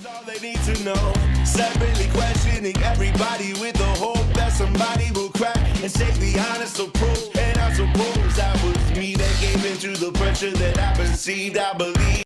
all they need to know. Separately questioning everybody with the hope that somebody will crack and take the honest approach. And I suppose that was me that gave into the pressure that I perceived. I believe.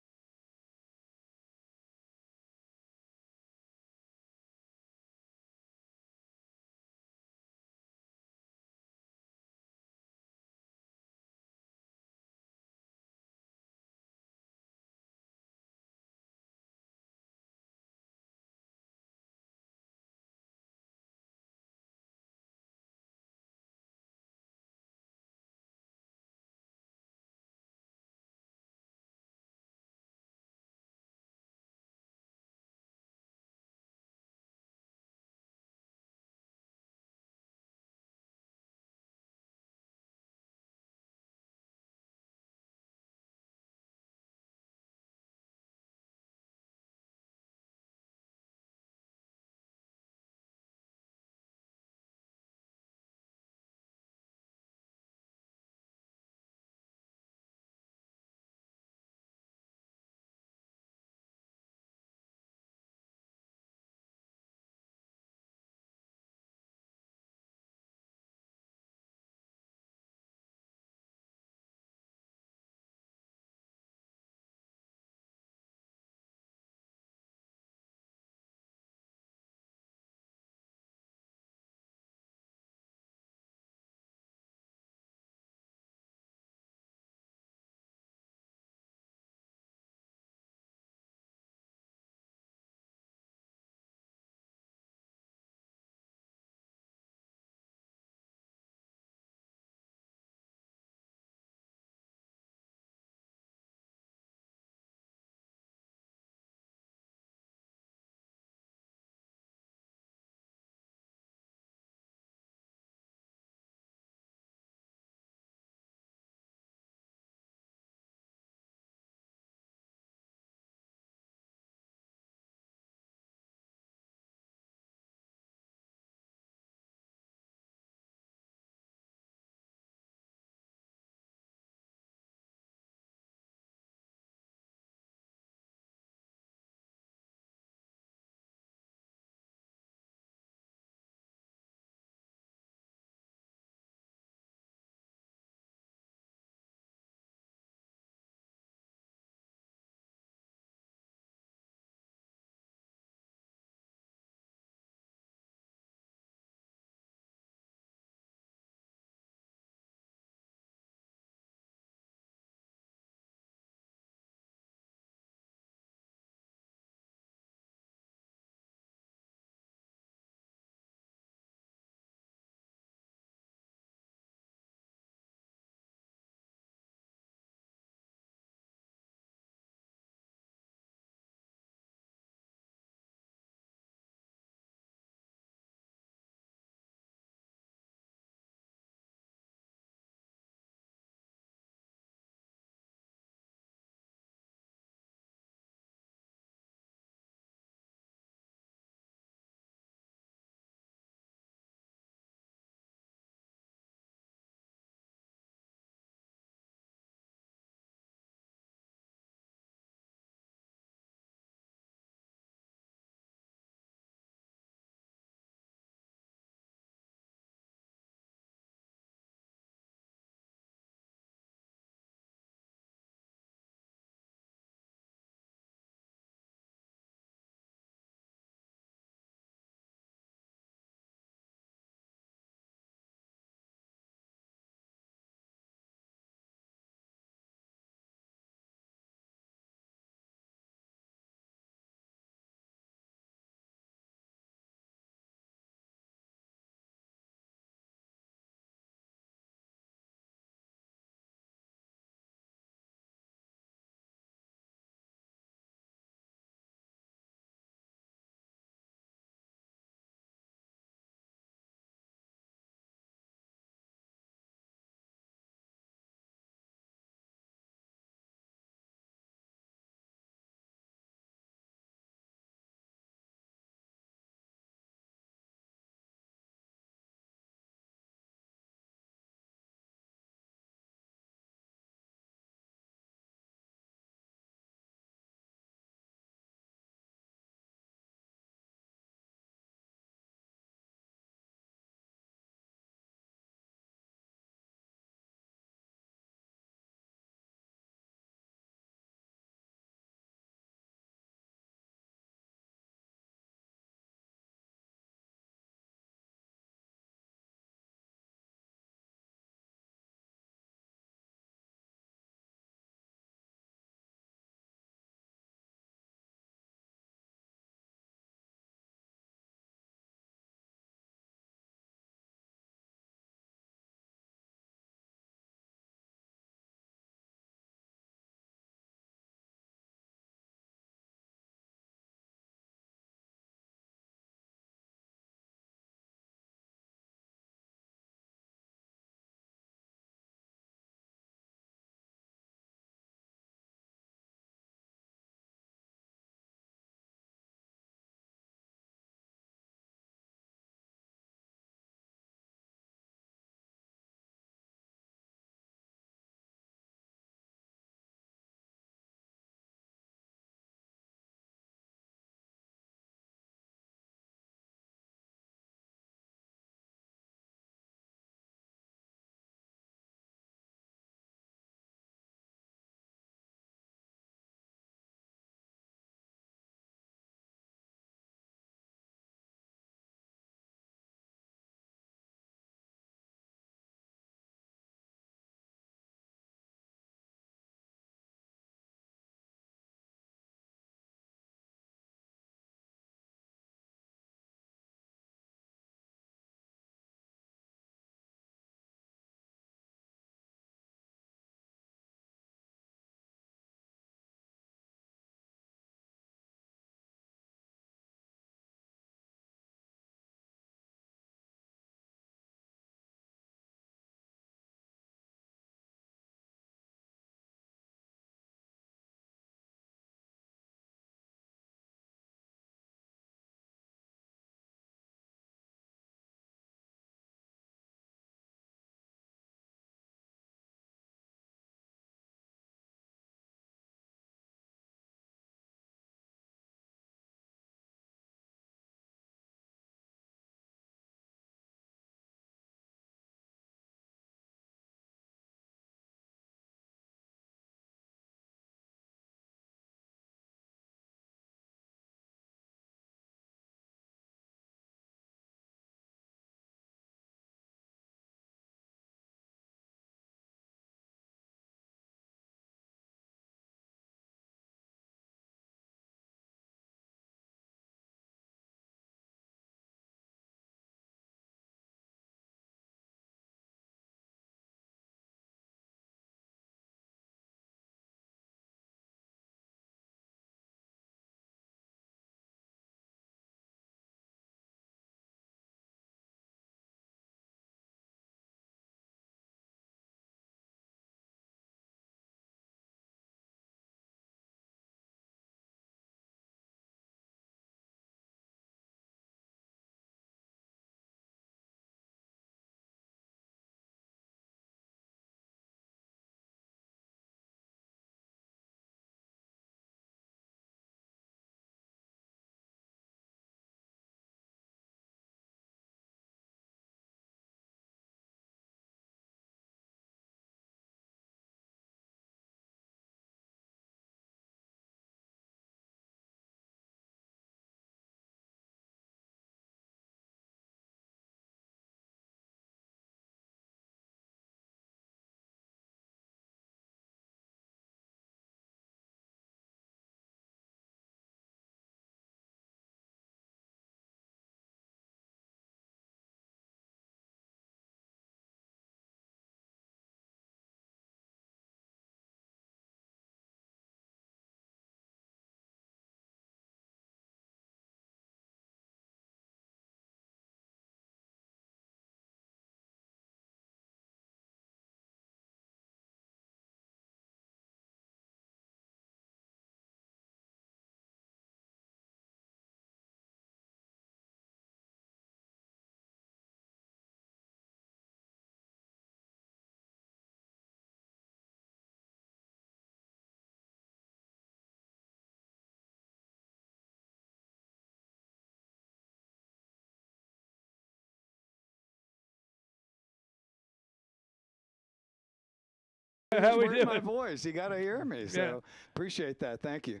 How we doing? My voice. You got to hear me. So appreciate that. Thank you.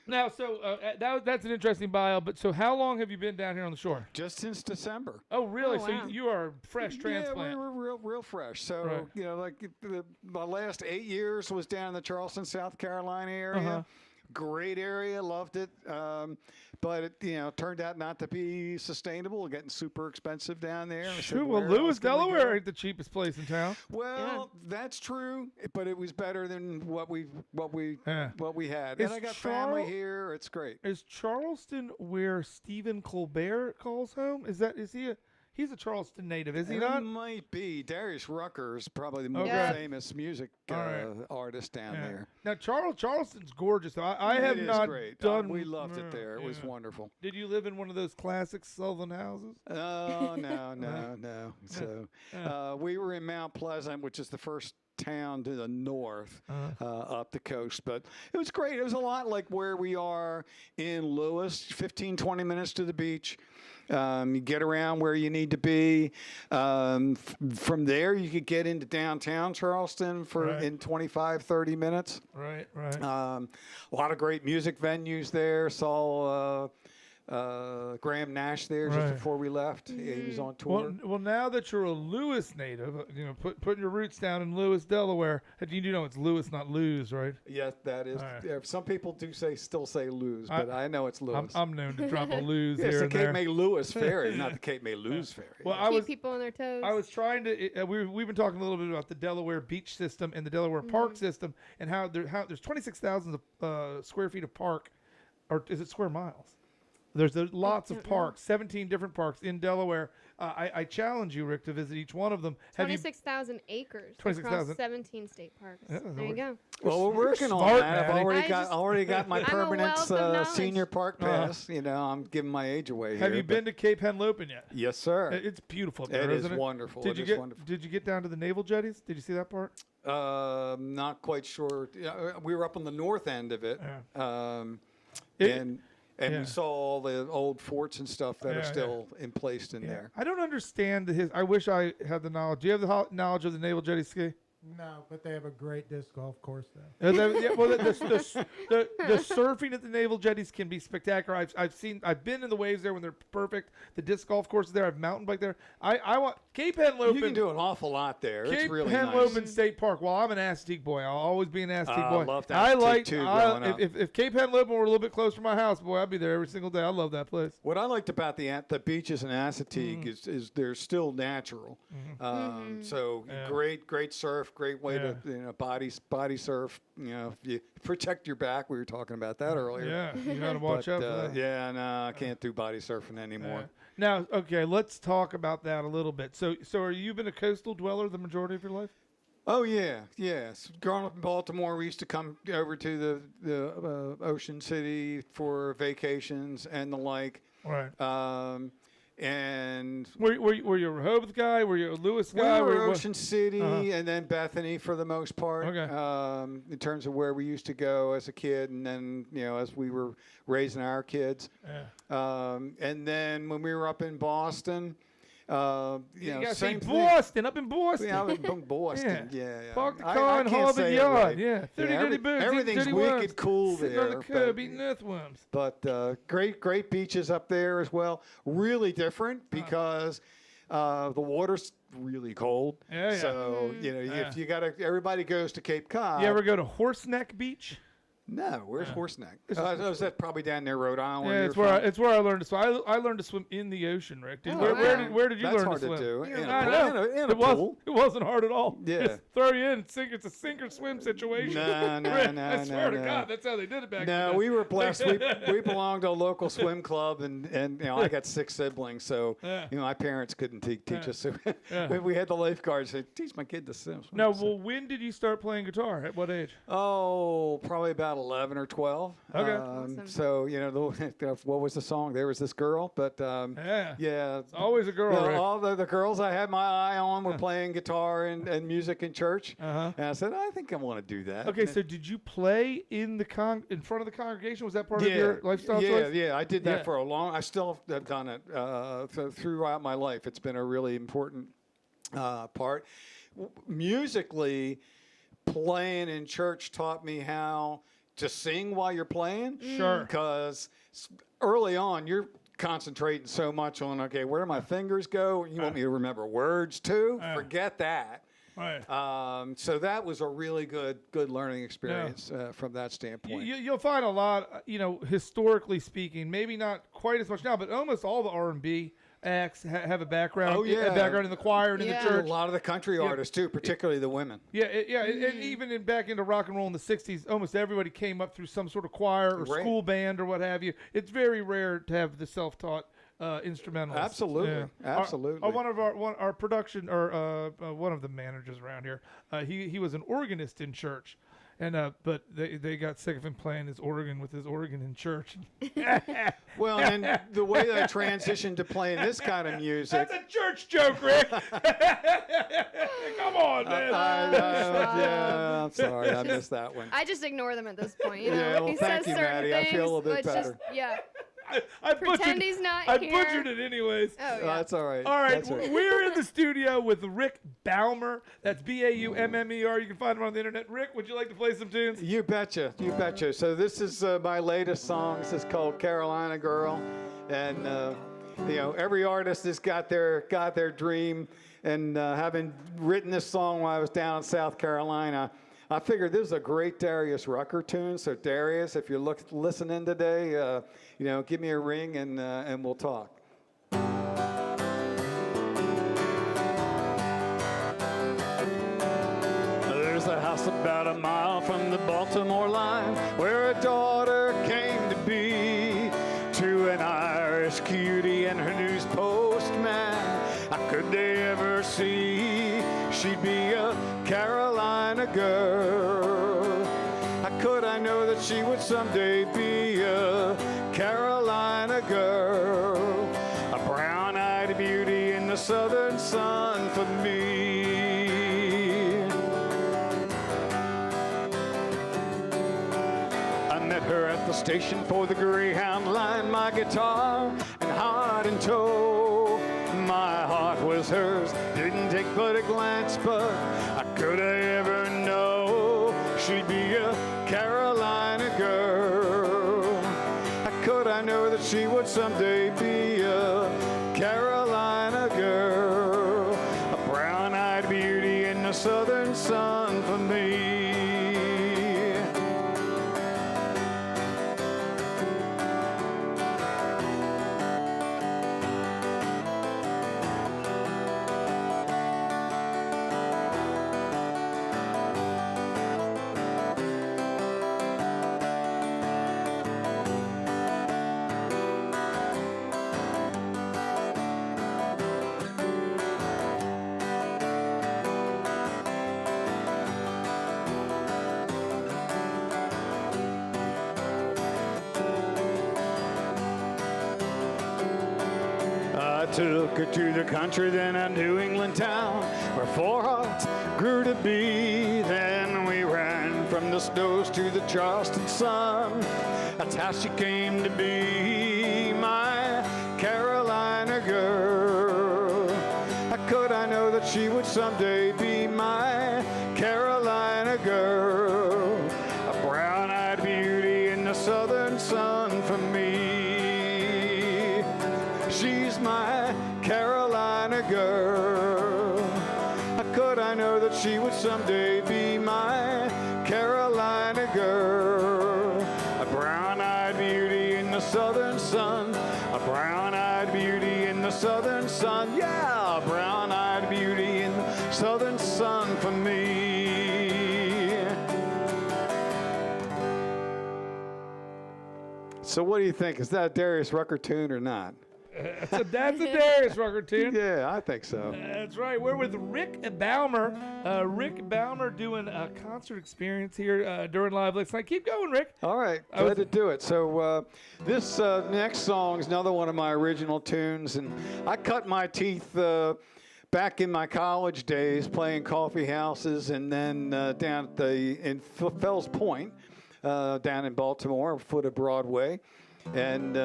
Now, so that's an interesting bio. But so, how long have you been down here on the shore? Just since December. Oh, really? Oh, wow. So you are fresh transplant. Yeah, we're real fresh. So like my last 8 years was down in the Charleston, South Carolina area. Great area, loved it. But it, turned out not to be sustainable, getting super expensive down there. Sure, well, Lewis, Delaware ain't the cheapest place in town. Well, that's true, but it was better than what we had. And I got family here. It's great. Is Charleston where Stephen Colbert calls home? He's a Charleston native, is he not? Might be. Darius Rucker is probably the more famous music artist down there. Now, Charleston's gorgeous. I have not great. done. We loved it there. It was wonderful. Did you live in one of those classic Southern houses? Oh, no. So we were in Mount Pleasant, which is the first town to the north up the coast, but it was great. It was a lot like where we are in Lewis, 15, 20 minutes to the beach. You get around where you need to be. From there, you could get into downtown Charleston in 25, 30 minutes. Right. A lot of great music venues there. Saw Graham Nash there just before we left. He was on tour. Well, now that you're a Lewis native, putting your roots down in Lewis, Delaware, you know it's Lewis, not lose, right? Yes, that is. Right. Some people still say lose, but I know it's Lewis. I'm known to drop a lose here and and there. It's the Cape May Lewis Ferry, not the Cape May Lose Ferry. Well, keep people on their toes. I was trying to. We've been talking a little bit about the Delaware beach system and the Delaware park system, and how there's 26,000 square feet of park, or is it square miles? There's lots of parks, 17 different parks in Delaware. I challenge you, Rick, to visit each one of them. 26,000 acres 26,000 across 17 state parks. There you go. Well, we're working on that. I've already got my permanent senior park pass. I'm giving my age away here. Have you been to Cape Henlopen yet? Yes, sir. It's beautiful up there, isn't it? Wonderful. Did you get down to the naval jetties? Did you see that part? Not quite sure. We were up on the north end of it. And we saw all the old forts and stuff that are still in place in there. I don't understand I wish I had the knowledge. Do you have the knowledge of the naval jetty ski? No, but they have a great disc golf course Well, there. the surfing at the naval jetties can be spectacular. I've been in the waves there when they're perfect. The disc golf course is there. I've mountain biked there. I want Cape Henlopen. You can do an awful lot there. It's really nice. Cape Henlopen State Park. Well, I'm an Aztec boy. I'll always be an Aztec boy. I love that too. If Cape Henlopen were a little bit closer to my house, boy, I'd be there every single day. I love that place. What I liked about the beaches in Aztec is they're still natural. So great surf. Great way to body surf. If you protect your back. We were talking about that earlier. Yeah, you got to watch out for that. Yeah, no, I can't do body surfing anymore. Now, okay, let's talk about that a little bit. So are you been a coastal dweller the majority of your life? Oh yes. Growing up in Baltimore, we used to come over to the Ocean City for vacations and the like. Right. And were you a Rehoboth guy? Were you a Lewis guy? We were Ocean City and then Bethany for the most part. Okay. In terms of where we used to go as a kid, and then as we were raising our kids. Yeah. And then when we were up in Boston. Same Boston, up in Boston. Yeah, up in Boston. Yeah. Park the car in Harvard Yard. Right. Yeah. Dirty birds. Everything's wicked cool there. Sitting on the curb eating earthworms. But great beaches up there as well. Really different because the water's really cold. Yeah. So if you everybody goes to Cape Cod. You ever go to Horseneck Beach? No, where's Horseneck? Is that probably down near Rhode Island? Yeah, it's where I learned to swim. I learned to swim in the ocean, Rick. Where did you learn to swim? That's hard to do. In a pool. It wasn't hard at all. Yeah. Just throw you in. It's a sink or swim situation. No. I swear to God, that's how they did it back then. No, we were blessed. We belonged to a local swim club, and I got 6 siblings, so my parents couldn't teach us. So we had the lifeguards say, teach my kid to swim. Now, when did you start playing guitar? At what age? Oh, probably about 11 or 12. Okay. Awesome. So what was the song? There was this girl, but it's always a girl. All the girls I had my eye on were playing guitar and music in church, and I said, I think I want to do that. Okay, so did you play in front of the congregation? Was that part of your lifestyle choice? Yeah, I did that for a long. I still have done it throughout my life. It's been a really important part. Musically, playing in church taught me how to sing while you're playing. Sure. Because early on, you're concentrating so much on, okay, where do my fingers go? You want me to remember words too? Forget that. Right. So that was a really good learning experience from that standpoint. You'll find a lot, historically speaking, maybe not quite as much now, but almost all the R&B acts have a background. Oh, yeah. A background in the choir and in the Yeah. church. A lot of the country artists too, particularly the women. Yeah, and even back into rock and roll in the '60s, almost everybody came up through some sort of choir or Right. school band or what have you. It's very rare to have the self-taught instrumentalists. Absolutely, Yeah. absolutely. One of our production or one of the managers around here, he was an organist in church. And but they got sick of him playing his organ with his organ in church. Well, and the way that I transitioned to playing this kind of music. That's a church joke, Rick. Come on, man. Yeah, I'm sorry, I missed that one. I just ignore them at this point. You know? Yeah, well, he thank says you, certain Maddie. I things, feel a little bit but it's better. Just, yeah. I Pretend he's not I here. butchered it anyways. Oh, yeah. That's all right. All right, That's all right. we're in the studio with Rick Baummer. That's Baummer. You can find him on the internet. Rick, would you like to play some tunes? You betcha, you betcha. So this is my latest song. This is called Carolina Girl, and every artist has got their dream. And having written this song while I was down in South Carolina, I figured this is a great Darius Rucker tune. So Darius, if you're listening today, give me a ring and we'll talk. There's a house about a mile from the Baltimore line where a daughter came to be to an Irish cutie and her news postman. How could they ever see she'd be a Carolina girl? How could I know that she would someday be a Carolina girl? A brown-eyed beauty in the southern sun for me. I met her at the station for the Greyhound line, my guitar and heart in tow. My heart was hers, didn't take but a glance, but how could I ever know she'd be a Carolina girl? How could I know that she would someday be a Carolina girl? A brown-eyed beauty in the southern sun for me. I took her to the country, then a New England town where four hearts grew to be. Then we ran from the snows to the Charleston sun. That's how she came to be, my Carolina girl. How could I know that she would someday be my Carolina girl? A brown-eyed beauty in the southern sun for me. She's my Carolina girl. How could I know that she would someday be my Carolina girl? A brown-eyed beauty in the southern sun. A brown-eyed beauty in the southern sun. Yeah, a brown-eyed beauty in the southern sun for me. So what do you think? Is that a Darius Rucker tune or not? That's a Darius Rucker tune. Yeah, I think so. That's right. We're with Rick Baummer. Rick Baummer doing a concert experience here during Live LIXX Night. Keep going, Rick. All right, glad to do it. So this next song is another one of my original tunes, and I cut my teeth back in my college days playing coffee houses, and then down at in Fells Point, down in Baltimore, foot of Broadway, and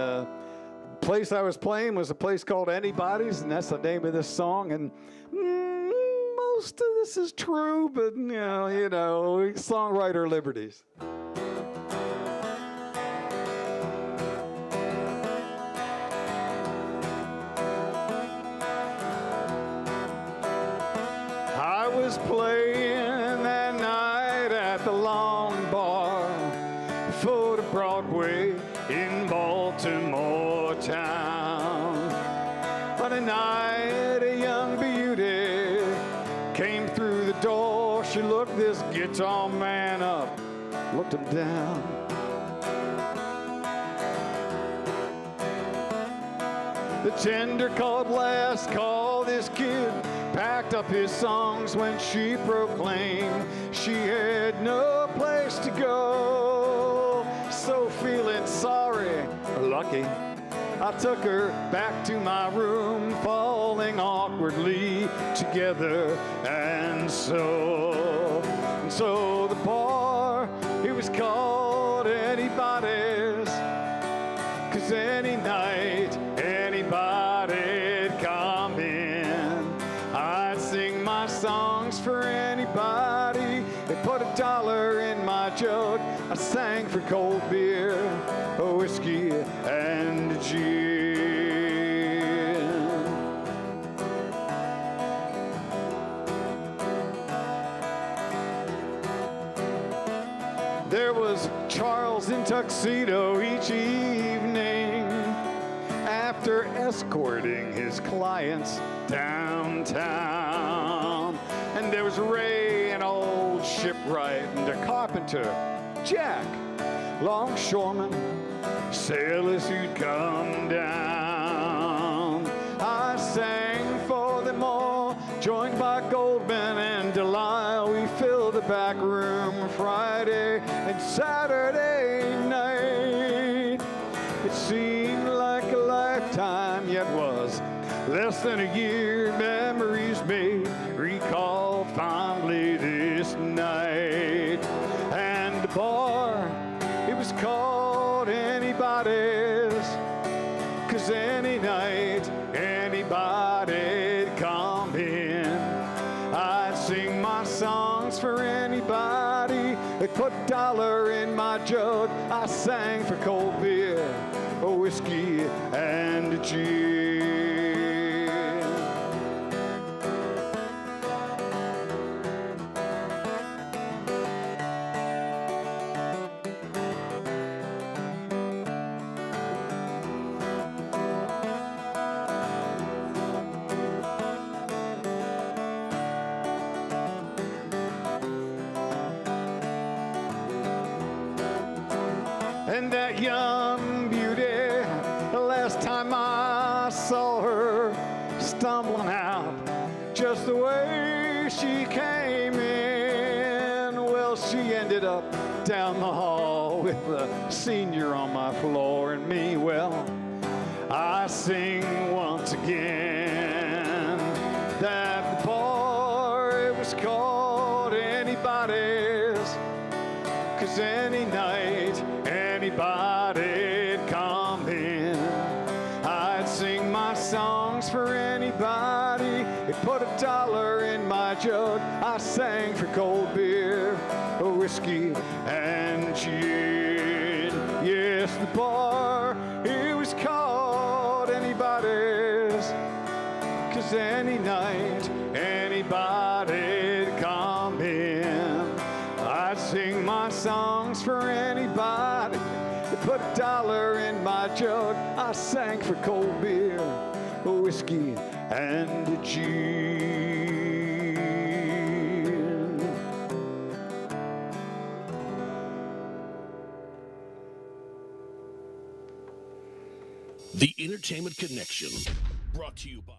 place I was playing was a place called Anybody's, and that's the name of this song. And most of this is true, but songwriter liberties. I was playing that night at the Long Bar, foot of Broadway in Baltimore town. On a night, a young beauty came through the door. She looked this guitar man up, looked him down. The tender called last call, this kid packed up his songs when she proclaimed she had no place to go. So feeling sorry, or lucky, I took her back to my room, falling awkwardly together. And so the bar, it was called Anybody's, 'cause any night, anybody'd come in. I'd sing my songs for anybody. They put $1 in my jug. I sang for cold beer, whiskey, and gin. There was Charles in tuxedo each evening after escorting his clients downtown. And there was Ray, an old shipwright, and a carpenter, Jack, longshoreman, sailors who'd come down. I sang for them all, joined by Goldman and Delisle. We filled the back room Friday and Saturday night. It seemed like a lifetime, yet was less than a year. Memories may recall fondly this night. And the bar, it was called Anybody's, 'cause any night, anybody'd come in. I'd sing my songs for anybody. They put $1 in my jug. I sang for cold beer, whiskey, and gin. And that young beauty, the last time I saw her stumbling out, just the way she came in, well, she ended up down the hall with a senior on my floor and me. Well, I sing once again that the bar, it was called Anybody's, 'cause any night, anybody'd come in. I'd sing my songs for anybody. They put $1 in my jug. I sang for cold beer, whiskey, and gin. Yes, the bar, it was called Anybody's, 'cause any night, anybody'd come in. I'd sing my songs for anybody. They put $1 in my jug. I sang for cold beer, whiskey, and gin. The Entertainment Connection, brought to you by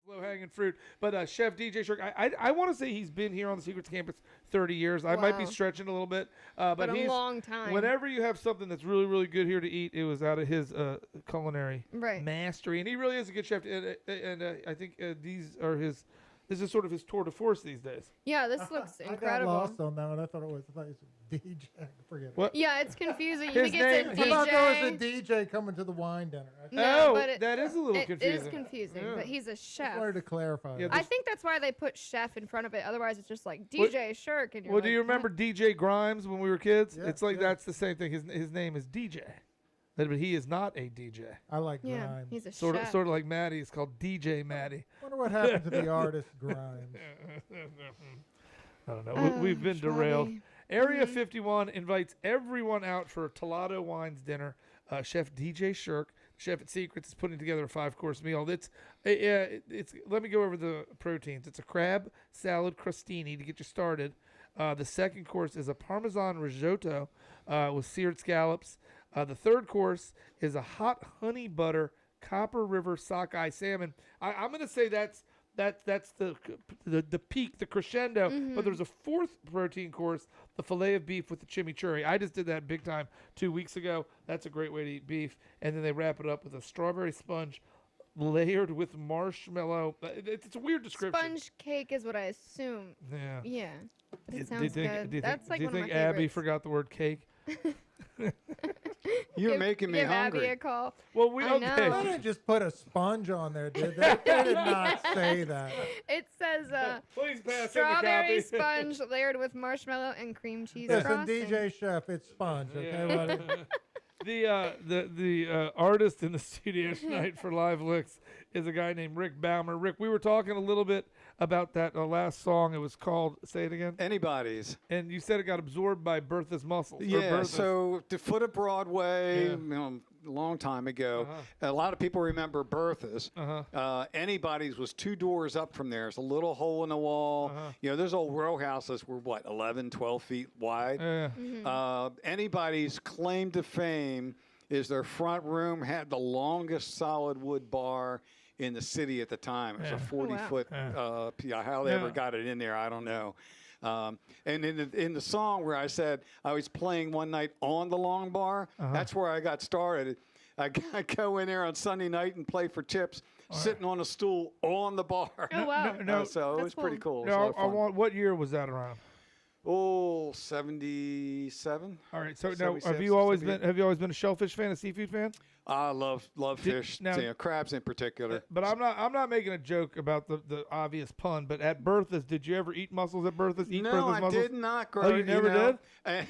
Low-hanging fruit. But Chef DJ Shirk, I want to say he's been here on the Secrets Campus 30 years. I might be Wow. stretching a little bit. But a he's, long time. Whenever you have something that's really, really good here to eat, it was out of his culinary Right. mastery. And he really is a good chef. And I think this is sort of his tour de force these days. Yeah, this looks I got incredible. lost on that one. I thought it was DJ. Forget it. What? Yeah, it's confusing. You His think it's a name- I thought there was a DJ. DJ coming to the wine dinner. I No, Oh, but that is a little It confusing. is confusing, Yeah. but he's a just chef. wanted to clarify. Yeah, that. I think that's why they put chef in front of it. Otherwise, it's just like DJ Shirk. And you're Well, like, do you remember DJ Grimes when we were kids? Yeah, It's like yeah. that's the same thing. His name is DJ, but he is not a DJ. I like What? Yeah, Grimes. he's a Sort chef. of like Maddie is called DJ Maddie. Wonder what happened to the artist Grimes. I don't know. We've been derailed. Charlie. Area 51 invites everyone out for a Tolado Wines dinner. Chef DJ Shirk, chef at Secrets, is putting together a 5-course meal. It's let me go over the proteins. It's a crab salad crostini to get you started. The second course is a Parmesan risotto with seared scallops. The third course is a hot honey butter Copper River sockeye salmon. I'm going to say that's the peak, the crescendo. But there's a fourth protein course, the filet of beef with the chimichurri. I just did that big time 2 weeks ago. That's a great way to eat beef. And then they wrap it up with a strawberry sponge layered with marshmallow. It's a weird description. Sponge cake is what I assume. Yeah. Yeah, but it Do you sounds think, good. do you That's think, like do you one of think my Abby favorites. forgot the word cake? You're making me give Abby hungry. a call. Well, we I okay. know. They didn't just put a sponge on there, did they? They did not say that. It says Please pass in the strawberry copy. sponge layered with marshmallow and cream cheese Listen, frosting. DJ Chef, it's sponge, okay, Yeah. buddy? The artist in the studio tonight for Live LIXX is a guy named Rick Baummer. Rick, we were talking a little bit about that last song. It was called, say it again, Anybody's. and you said it got absorbed by Bertha's muscles. or Yeah, Bertha's. so the foot of Broadway, Yeah. you know, a long time ago. A lot of people remember Bertha's. Anybody's was 2 doors up from there. It's a little hole in the wall. You know, those old row houses were, 11, 12 feet wide. Yeah. Anybody's claim to fame is their front room had the longest solid wood bar in the city at the time. It was a 40-foot. How they ever Yeah. got it in there, I don't know. And in the song where I said I was playing one night on the long bar, that's where I got started. I go in there on Sunday night and play for tips, sitting on a stool on the bar. Oh wow. No, So it That's was pretty cool. It was a No, lot of I fun. want. What year was that around? 77. All right. So now, 76, have you always 78. been a shellfish fan, a seafood fan? I love fish, now- you know, crabs in particular. But I'm not making a joke about the obvious pun. But at Bertha's, did you ever eat mussels at Bertha's? Eat No, Bertha's I mussels? did not grow. Oh, you never know, did?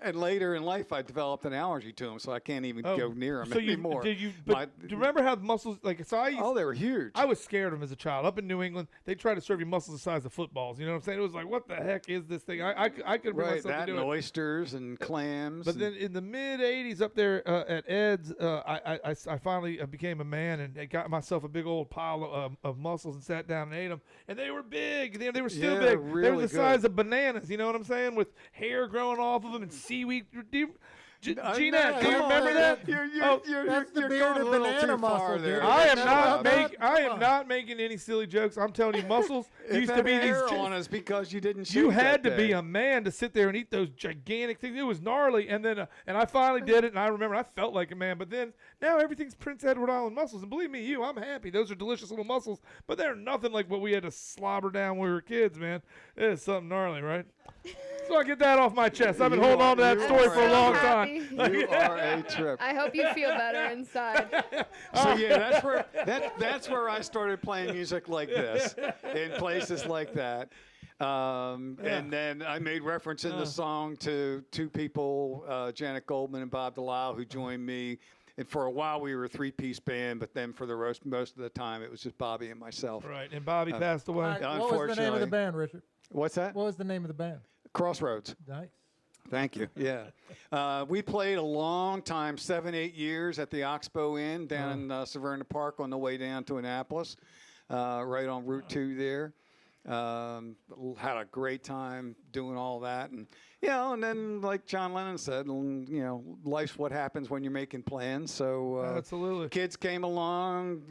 And later in life, I developed an allergy to them, so I can't even go near them so you, anymore. Did you? But My- do you remember how the mussels? Like, so I used. Oh, they were huge. I was scared of them as a child. Up in New England, they try to serve you mussels the size of footballs. You know what I'm saying? It was like, what the heck is this thing? I could bring right, myself that to do and it. oysters and clams. But and- then in the mid '80s, up there at Ed's, I finally became a man and I got myself a big old pile of mussels and sat down and ate them. And they were big. They were still Yeah, big. They really were the good. size of bananas. You know what I'm saying? With hair growing off of them and seaweed. Gina, do you come on, remember that? That's the you're bearded going a little banana too far mussel, there. dude. I am No, not no, making. I am come not making any silly jokes. I'm telling you, mussels If used to that be these. hair on us because you didn't. You shave had that to be day. a man to sit there and eat those gigantic things. It was gnarly, and then and I finally did it, and I remember I felt like a man. But then now everything's Prince Edward Island mussels, and believe me, I'm happy. Those are delicious little mussels, but they're nothing like what we had to slobber down when we were kids, man. It is something gnarly, right? So I get that off my chest. I've been You holding are- on to that you story are for a a long happy. time. You are a trip. I hope you feel better inside. So yeah, that's where I started playing music like this in places like that. And then I made reference in the song to 2 people, Janet Goldman and Bob Delisle, who joined me. And for a while we were a 3-piece band, but then for the most of the time it was just Bobby and myself. Right, and Bobby passed away. What was the name of the Unfortunately. band, Richard? What's that? What was the name of the band? Crossroads. Nice. Thank you. Yeah. We played a long time, 7-8 years at the Oxbow Inn down in Severna Park on the way down to Annapolis, right on Route 2 there. Had a great time doing all that, and and then like John Lennon said, life's what happens when you're making plans. So Absolutely. kids came along,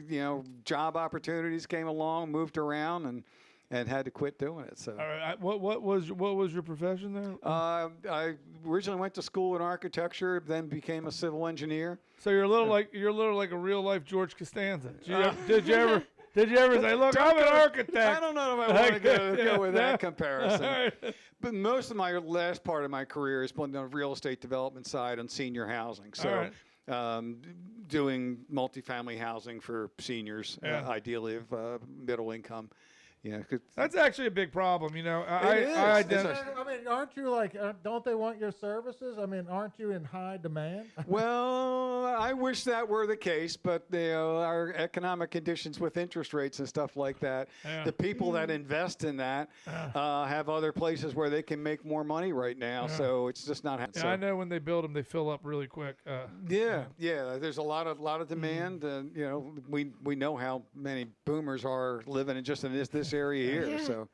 job opportunities came along, moved around, and had to quit doing it. So All right. What was your profession there? I originally went to school in architecture, then became a civil engineer. So you're a little like a real life George Costanza. Did you ever say, look, I'm an architect? I don't know if I want to go with that comparison. But most of my last part of my career has been on the real estate development side on senior housing. So doing multifamily housing for seniors, ideally of middle income. Yeah, that's actually a big problem. I mean, aren't you like? Don't they want your services? I mean, aren't you in high demand? Well, I wish that were the case, but our economic conditions with interest rates and stuff like that, the people that invest in that have other places where they can make more money right now. So it's just not happening. Yeah, I know when they build them, they fill up really quick. There's a lot of demand. We know how many boomers are living in just in this area here. So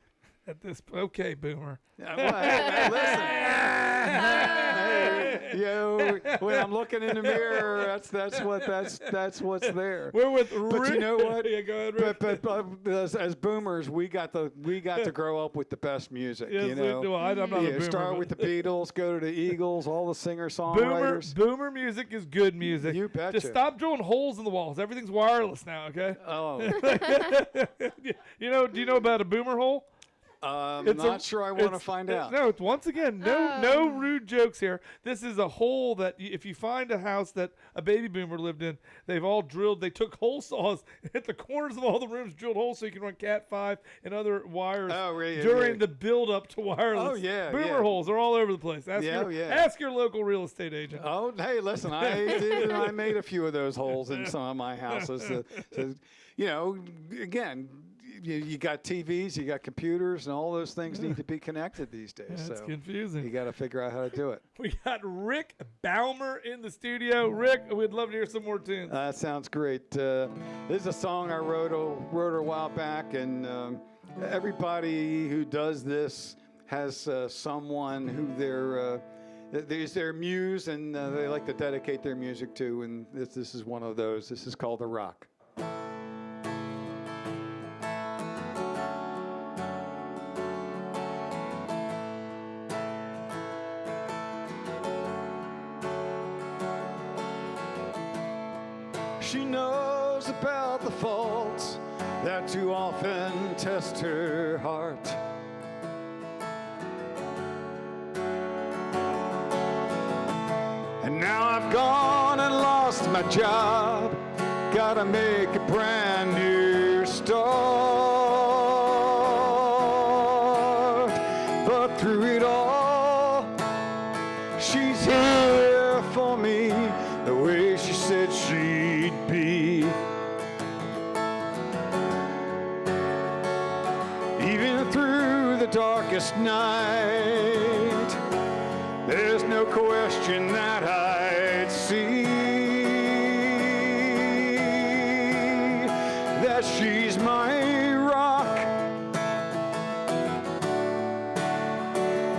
at this, okay, boomer. Listen, when I'm looking in the mirror, that's what's there. We're with But you know what? Yeah, go ahead, Rick. But as boomers, we got to grow up with the best music. Yes, well, I'm not a boomer, start with the Beatles, go to the Eagles, all the singer-songwriters. Boomer music is good music. You betcha. Just stop drilling holes in the walls. Everything's wireless now, okay? Oh. Do you know about a boomer hole? I'm not sure I want to find out. No, once again, no rude jokes here. This is a hole that if you find a house that a baby boomer lived in, they've all drilled. They took hole saws at the corners of all the rooms, drilled holes so you can run Cat 5 and other wires during the build up to wireless. Oh yeah, boomer holes are all all over the place. Ask your local real estate agent. Oh, hey, listen, I made a few of those holes in some of my houses. Again. You got TVs, you got computers, and all those things need to be connected these days. That's so confusing. You got to figure out how to do it. We got Rick Baummer in the studio. Rick, we'd love to hear some more tunes. That sounds great. This is a song I wrote a while back, and everybody who does this has someone who there's their muse, and they like to dedicate their music to, and this is one of those. This is called The Rock. She knows about the faults that too often test her heart. And now I've gone and lost my job. Gotta make a brand new start. But through it all, she's here for me the way she said she'd be. Even through the darkest night, there's no question that I'd see that she's my rock.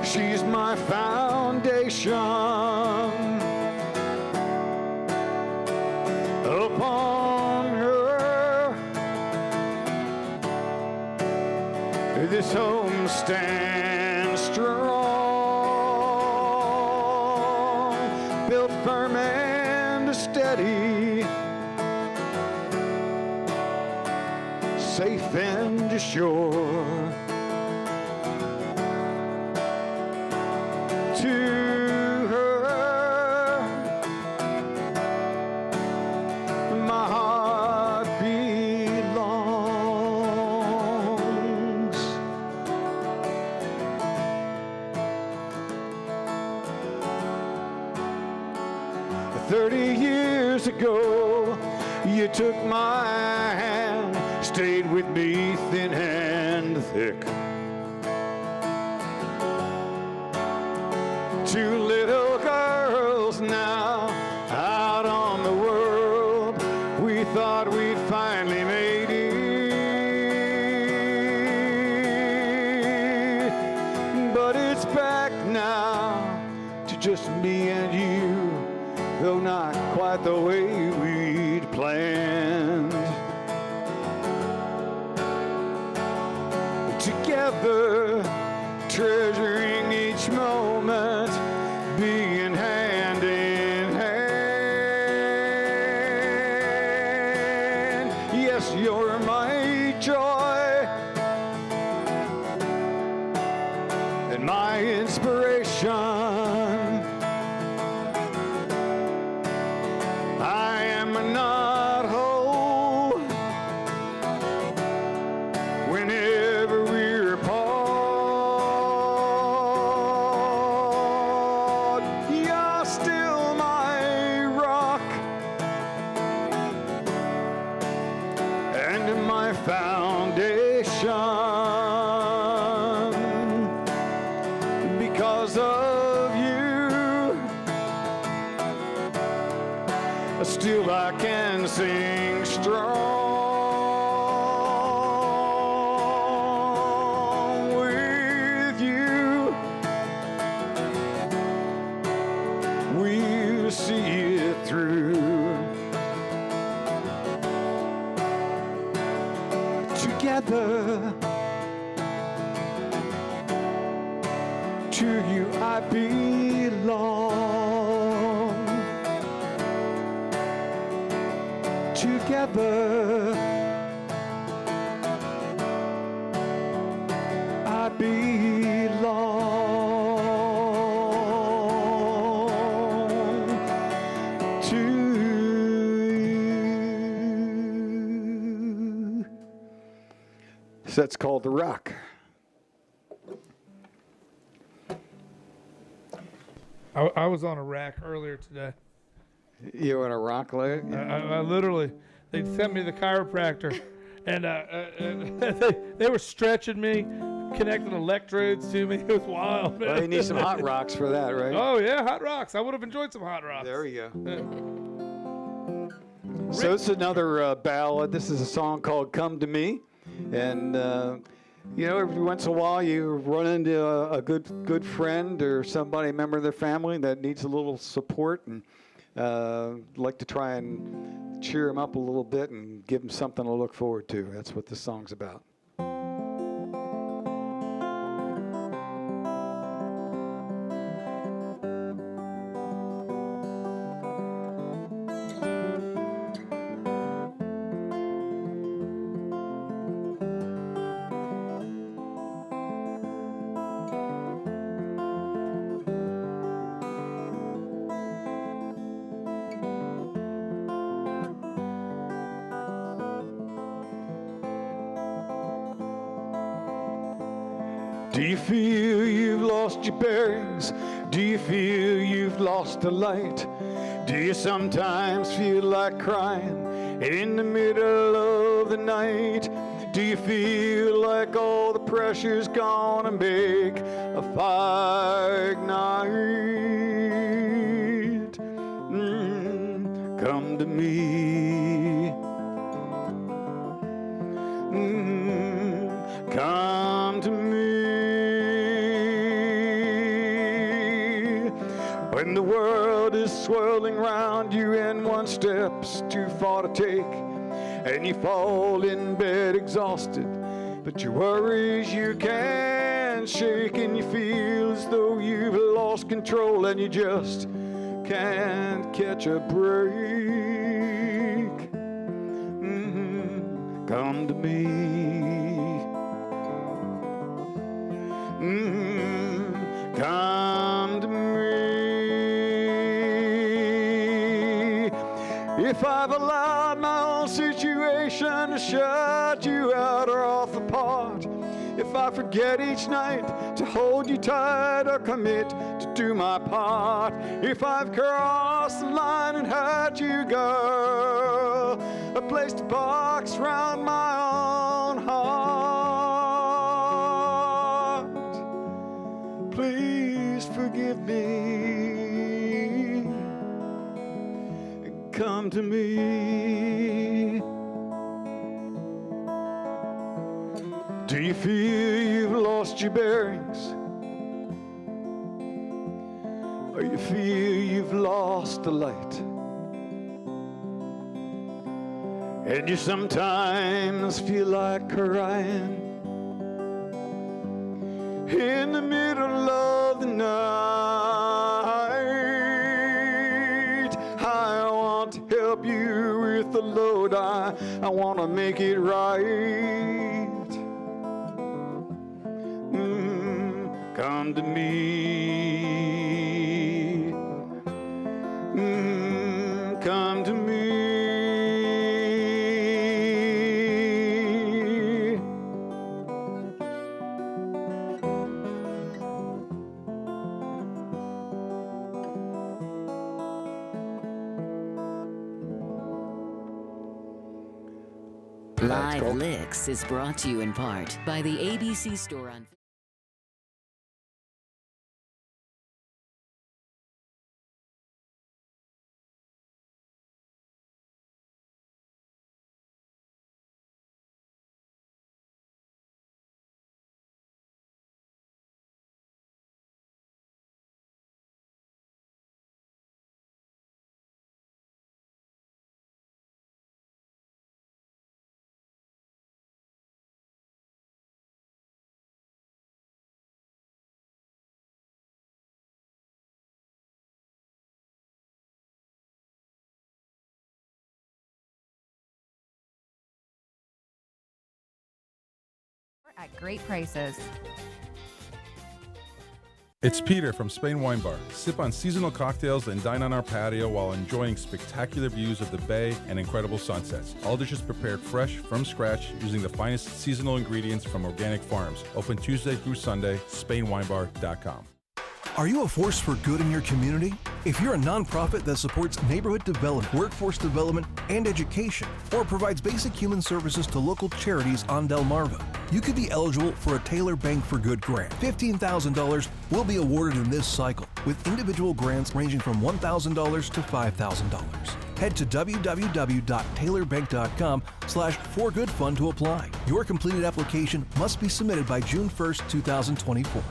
She's my foundation. Upon her, this home stands strong, built firm and steady, safe and assured. To her, my heart belongs. 30 years ago, you took my hand, stayed with me thin and thick. Two little girls now out on the world. We thought we'd finally made and you, though not quite the way we'd planned. Together, treasuring each moment, being hand in hand. Yes, you're my joy and my inspiration. I am not whole whenever we're apart. You're still my rock and my foundation. Because of you, still I can sing strong. With you, we'll see it through. Together, to you I belong. Together, I belong to you. So that's called The Rock. I was on a rack earlier today. You want a rock leg? I literally, they sent me the chiropractor, and they were stretching me, connecting electrodes to me. It was wild, man. Well, you need some hot rocks for that, right? Oh yeah, hot rocks. I would have enjoyed some hot rocks. There we go. So it's another ballad. This is a song called "Come to Me," and you know, every once in a while you run into a good friend or somebody, a member of their family that needs a little support, and like to try and cheer them up a little bit and give them something to look forward to. That's what this song's about. Do you feel you've lost your bearings? Do you feel you've lost the light? Do you sometimes feel like crying in the middle of the night? Do you feel like all the pressure's gonna make a fire ignite? Come to me. Come to me. When the world is swirling round you and one step's too far to take, and you fall in bed exhausted, but your worries you can't shake, and you feel as though you've lost control and you just can't catch a break. Come to me. Come to me. If I've allowed my own situation to shut you out or off apart, if I forget each night to hold you tight or commit to do my part, if I've crossed the line and hurt you, girl, I placed a box round my own heart, please forgive me. Come to me. Do you feel you've lost your bearings? or you feel you've lost the light, and you sometimes feel like crying in the middle of the night. I want to help you with the load. I want to make it right. Come to me. Come to me. Live LIXX is brought to you in part by the ABC store on at great prices. It's Peter from Spain Wine Bar. Sip on seasonal cocktails and dine on our patio while enjoying spectacular views of the bay and incredible sunsets. All dishes prepared fresh from scratch using the finest seasonal ingredients from organic farms. Open Tuesday through Sunday, SpainWineBar.com. Are you a force for good in your community? If you're a nonprofit that supports neighborhood development, workforce development, and education, or provides basic human services to local charities on Delmarva, you could be eligible for a Taylor Bank for Good grant. $15,000 will be awarded in this cycle, with individual grants ranging from $1,000 to $5,000. Head to www.taylorbank.com/forgoodfund to apply. Your completed application must be submitted by June 1st, 2024.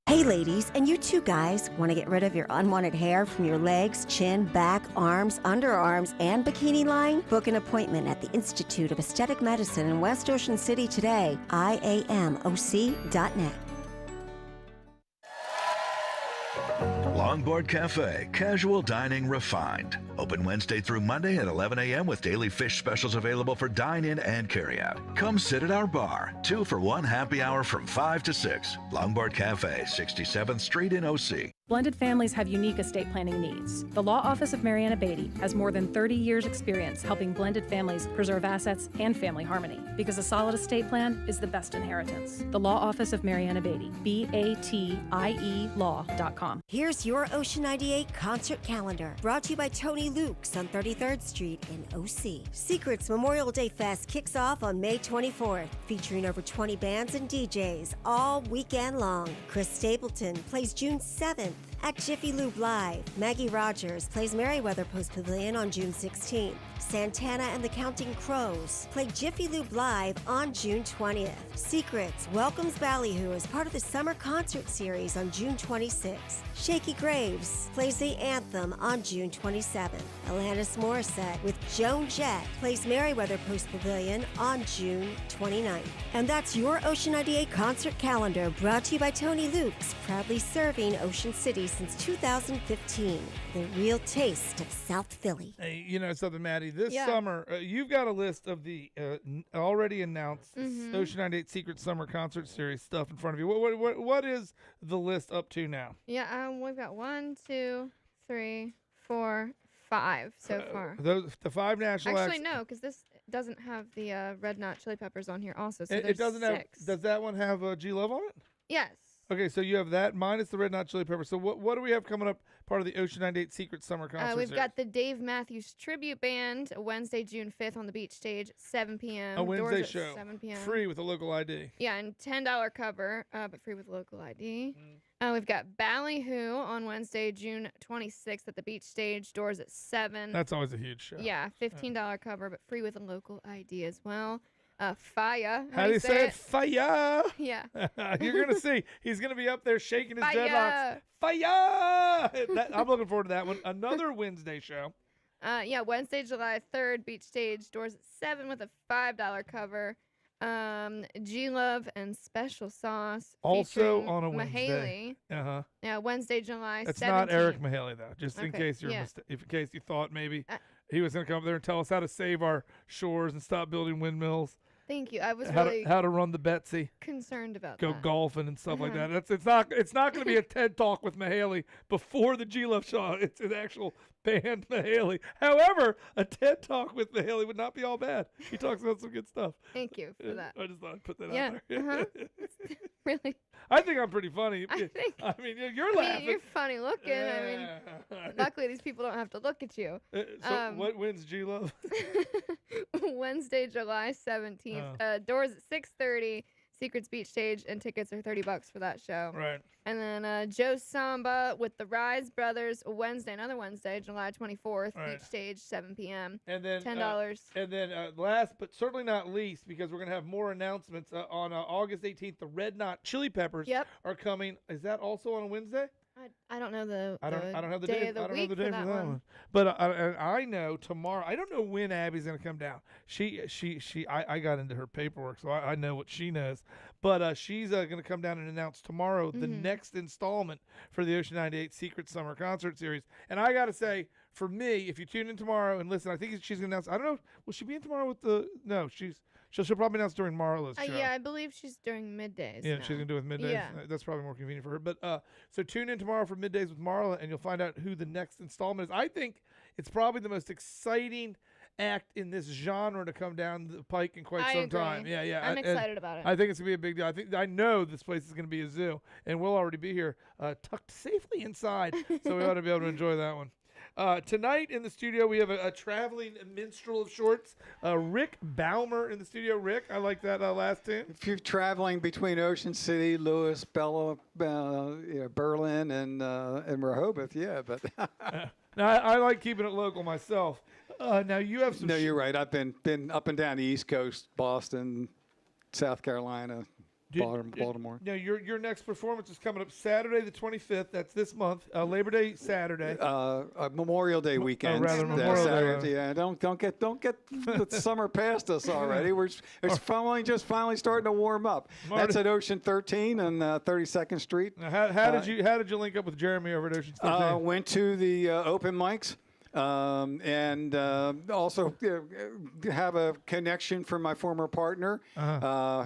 Hey ladies, and you too guys, want to get rid of your unwanted hair from your legs, chin, back, arms, underarms, and bikini line? Book an appointment at the Institute of Aesthetic Medicine in West Ocean City today, IAMOC.net. Longboard Cafe, casual dining refined. Open Wednesday through Monday at 11 a.m. with daily fish specials available for dine-in and carry-out. Come sit at our bar. 2 for 1 happy hour from 5 to 6. Longboard Cafe, 67th Street in OC. Blended families have unique estate planning needs. The Law Office of Mariana Beatty has more than 30 years' experience helping blended families preserve assets and family harmony, because a solid estate plan is the best inheritance. The Law Office of Mariana Beatty, BATIE law.com. Here's your Ocean 98 concert calendar, brought to you by Tony Luke's on 33rd Street in OC. Secrets Memorial Day Fest kicks off on May 24th, featuring over 20 bands and DJs all weekend long. Chris Stapleton plays June 7th. At Jiffy Lube Live, Maggie Rogers plays Merriweather Post Pavilion on June 16th. Santana and the Counting Crows play Jiffy Lube Live on June 20th. Secrets welcomes Ballyhoo as part of the Summer Concert Series on June 26th. Shaky Graves plays the Anthem on June 27th. Alanis Morissette with Joan Jett plays Merriweather Post Pavilion on June 29th. And that's your Ocean 98 concert calendar, brought to you by Tony Luke's, proudly serving Ocean City since 2015. The real taste of South Philly. Hey, you know something, Maddie? This Yeah. summer, you've got a list of the already announced Ocean 98 Secret Summer Concert Series stuff in front of you. What is the list up to now? Yeah, we've got 1, 2, 3, 4, 5 so far. The 5 national Actually, acts. no, because this doesn't have the Red Hot Chili Peppers on here also. So It doesn't 6. have. Does that one have G Love on it? Yes. Okay, so you have that minus the Red Hot Chili Peppers. So what do we have coming up? Part of the Ocean 98 Secret Summer Concert We've Series? got the Dave Matthews Tribute Band, Wednesday, June 5th on the beach stage, 7 p.m. A Wednesday Doors at show, 7 p.m. free with a local ID. Yeah, and $10 cover, but free with local ID. We've got Ballyhoo on Wednesday, June 26th at the beach stage, doors at 7. That's always a huge show. Yeah, $15 cover, but free with a local ID as well. Fire. How do you say it? Fire. Yeah. You're gonna see. He's gonna be up there shaking his Fire. dreadlocks. Fire. I'm looking forward to that one. Another Wednesday show. Yeah, Wednesday, July 3rd, Beach Stage, doors at 7 with a $5 cover. G-Love and Special Sauce. Also featuring on a Wednesday. Mahaley. Yeah, Wednesday, July 17th. It's not Eric Mahaley though. Just in Okay, case you're yeah. in case you thought maybe he was gonna come up there and tell us how to save our shores and stop building windmills. Thank you. I was how really to run the Betsy. concerned about Go that. golfing and stuff like Uh-huh. that. It's not going to be a TED Talk with Mahaley before the G-Love show. It's an actual band Mahaley. However, a TED Talk with Mahaley would not be all bad. He talks about some good stuff. Thank you for that. I just thought I'd put that Yeah, out there. Really? I think I'm pretty funny. I mean, you're laughing. You're funny looking. I mean, luckily these people don't have to look at you. So what wins G-Love? Wednesday, July 17th. Doors at 6:30. Secrets Beach Stage, and tickets are $30 for that show. Right. And then Joe Samba with the Rise Brothers, another Wednesday, July 24th, Right. Beach Stage, 7 p.m. And then $10. And then last but certainly not least, because we're gonna have more announcements on August 18th, the Red Knot Chili Peppers are coming. Is that also on a Wednesday? I don't know the I don't have the day of the I don't week know the day for that one. But I know tomorrow. I don't know when Abby's gonna come down. I got into her paperwork, so I know what she knows. But she's gonna come down and announce tomorrow the next installment for the Ocean 98 Secret Summer Concert Series. And I gotta say, for me, if you tune in tomorrow and listen, I think she's gonna announce. I don't know. Will she be in tomorrow with the? No, she'll probably announce during Marla's show. Yeah, I believe she's during middays. Yeah, now. she's gonna do it with middays. Yeah. That's probably more convenient for her. But so tune in tomorrow for middays with Marla, and you'll find out who the next installment is. I think it's probably the most exciting act in this genre to come down the pike in quite some time. agree. Yeah. I'm excited about it. I think it's gonna be a big deal. I know this place is gonna be a zoo, and we'll already be here, tucked safely inside, so we ought to be able to enjoy that one. Tonight in the studio, we have a traveling minstrel of sorts, Rick Baummer in the studio. Rick, I like that last tune. If you're traveling between Ocean City, Louis, Berlin, and Rehoboth, yeah. But now I like keeping it local myself. Now you have some. No, you're right. I've been up and down the East Coast, Boston, South Carolina, Baltimore. No, your next performance is coming up Saturday the 25th. That's this month. Labor Day Saturday. Memorial Day weekend. Memorial Day. Saturday. Yeah, don't get the summer past us already. It's finally starting to warm up. That's at Ocean 13 and 32nd Street. Now, how did you link up with Jeremy over at Ocean 13? Went to the open mics. And also have a connection from my former partner,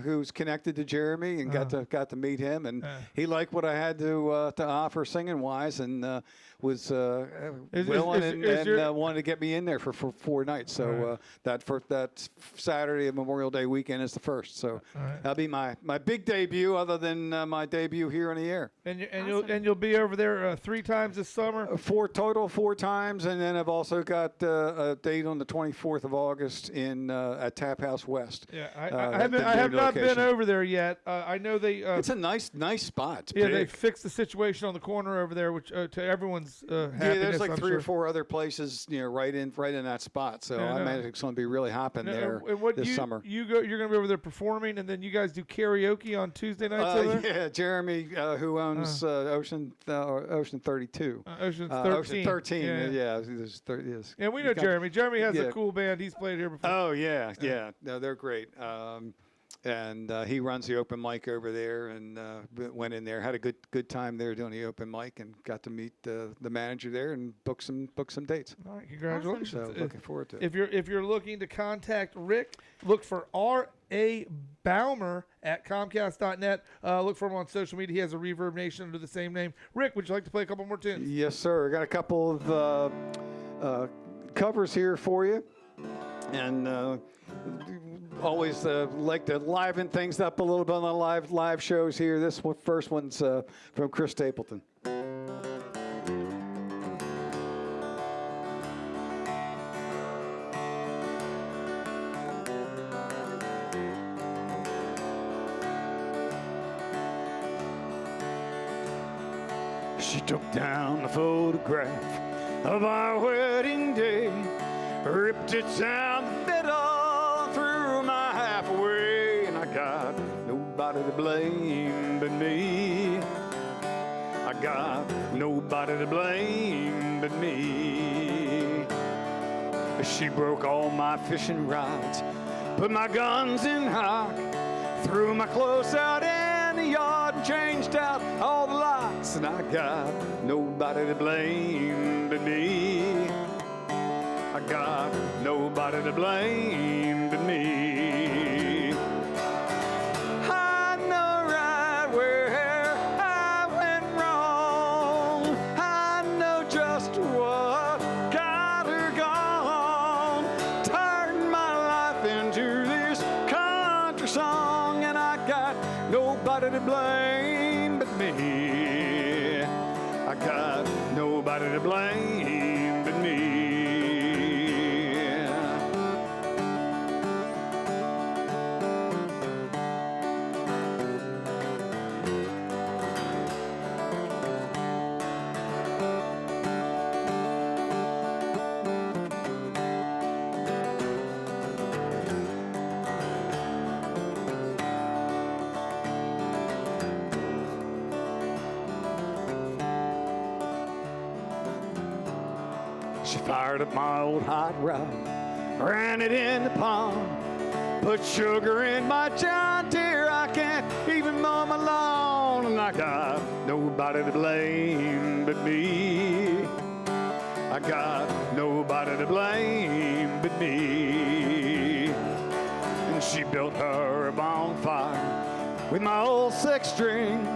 who's connected to Jeremy, and got to meet him, and he liked what I had to offer singing wise, and was willing and wanted to get me in there for 4 nights. So that Saturday of Memorial Day weekend is the first. So that'll be my big debut, other than my debut here on the air. And you'll be over there 3 times this summer. 4 times, and then I've also got a date on the 24th of August at Tap House West. Yeah, I have not been over there yet. I know they. It's a nice spot. It's yeah, big. they fixed the situation on the corner over there, which to everyone's happiness. Yeah, there's like I'm 3 sure. or 4 other places, right in that spot. So I imagine it's going to be really hopping there this summer. You're going to be over there performing, and then you guys do karaoke on Tuesday nights over there? Yeah, Jeremy, who owns Ocean 32. Ocean 13. Ocean 13. Yeah. There's 30. Yes. Yeah, we know Jeremy. Jeremy has a cool band. He's played here before. Oh, yeah. No, they're great. And he runs the open mic over there, and went in there, had a good time there doing the open mic, and got to meet the manager there and book some dates. All right, congratulations. So looking forward to it. If you're looking to contact Rick, look for R.A. Baummer at Comcast.net. Look for him on social media. He has a Reverb Nation under the same name. Rick, would you like to play a couple more tunes? Yes, sir. I got a couple of covers here for you, and always like to liven things up a little bit on the live shows here. This first one's from Chris Stapleton. She took down the photograph of our wedding day, ripped it down the middle, through my halfway nobody to blame but me. I got nobody to blame but me. She broke all my fishing rods, put my guns in hock, threw my clothes out in the yard and changed out all the locks. And I got nobody to blame but me. I got nobody to blame but me. I know right where I went wrong. I know just what got her gone. Turned my life into this country song, and I got nobody to blame but me. I got nobody to blame but me. She fired up my old hot rod, ran it in the pond, put sugar in my John Deere. I can't even mow my lawn, and I got nobody to blame but me. I got nobody to blame but me. And she built her a bonfire with my old six string,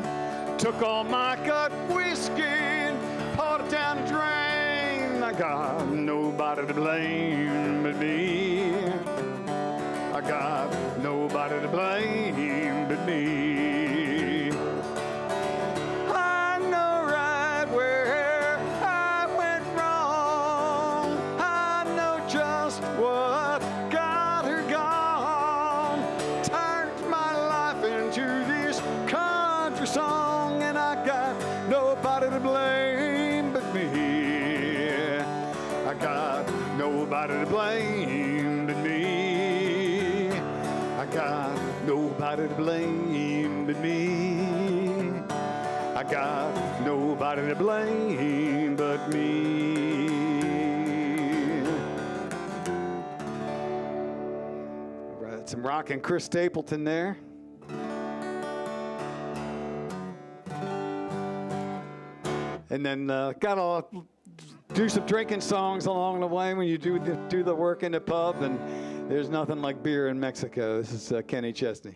took all my cut whiskey and poured it down the drain. I got nobody to blame but me. I got nobody to blame but me. I know right where I went wrong. I know just what got her gone. Turned my life into this country song, and I got nobody to blame but me. I got nobody to blame but me. I got nobody to blame but me. I got nobody to blame but me. All right, some rockin' Chris Stapleton there. And then gotta do some drinking songs along the way when you do the work in the pub, and there's nothing like beer in Mexico. This is Kenny Chesney.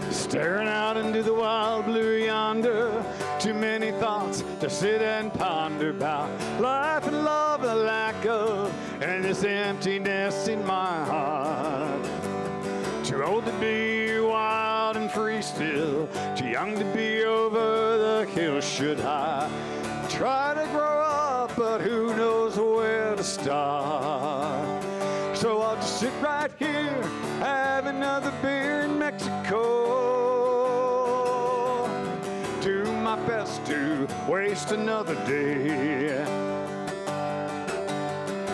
Staring out into the wild blue yonder, too many thoughts to sit and ponder about life and love, the lack of, and this emptiness in my heart. Too old to be wild and free still, too young to be over the hill. Should I try to grow up, but who knows where to start? So I'll just sit right here, have another beer in Mexico. Do my best to waste another day.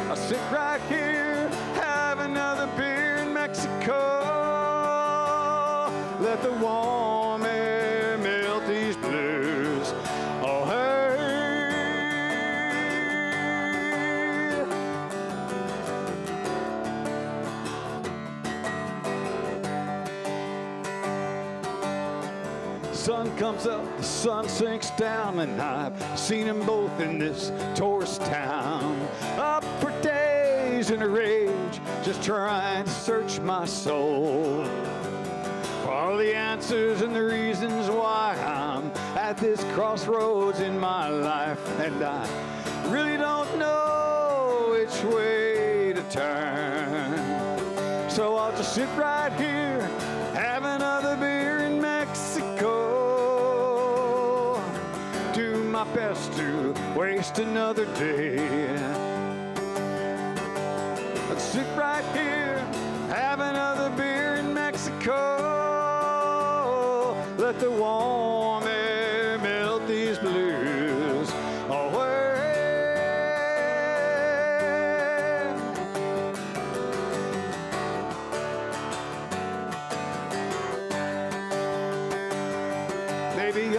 I'll sit right here, have another beer in Mexico. Let the warm air melt these blues. Oh, hey. Sun comes up, the sun sinks down, and I've seen them both in this tourist town. Up for days in a rage, just trying to search my soul for all the answers and the reasons why I'm at this crossroads in my life. And I really don't know which way to turn. So I'll just sit right here, have another beer in Mexico. Do my best to waste another day. I'll sit right here, have another beer in Mexico. Let the warm air melt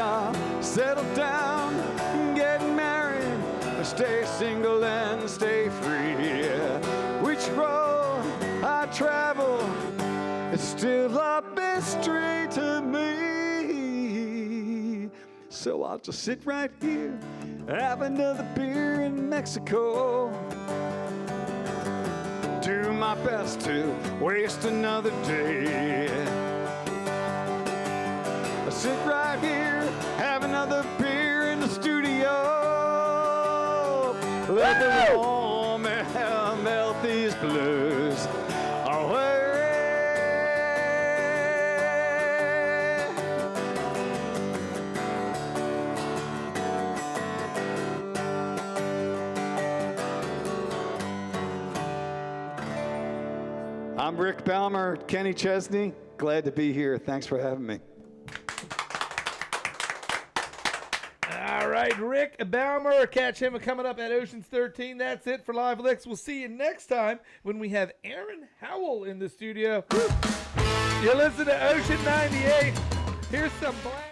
I'll settle down, get married, stay single and stay free. Which road I travel, it's still a mystery to me. So I'll just sit right here, have another beer in Mexico. Do my best to waste another day. I sit right here, have another beer in the studio. Let the warm air melt these blues away. I'm Rick Baummer, Kenny Chesney. Glad to be here. Thanks for having me. All right, Rick Baummer. Catch him coming up at Oceans 13. That's it for Live LIXX. We'll see you next time when we have Aaron Howell in the studio. You listen to Ocean 98. Here's some black.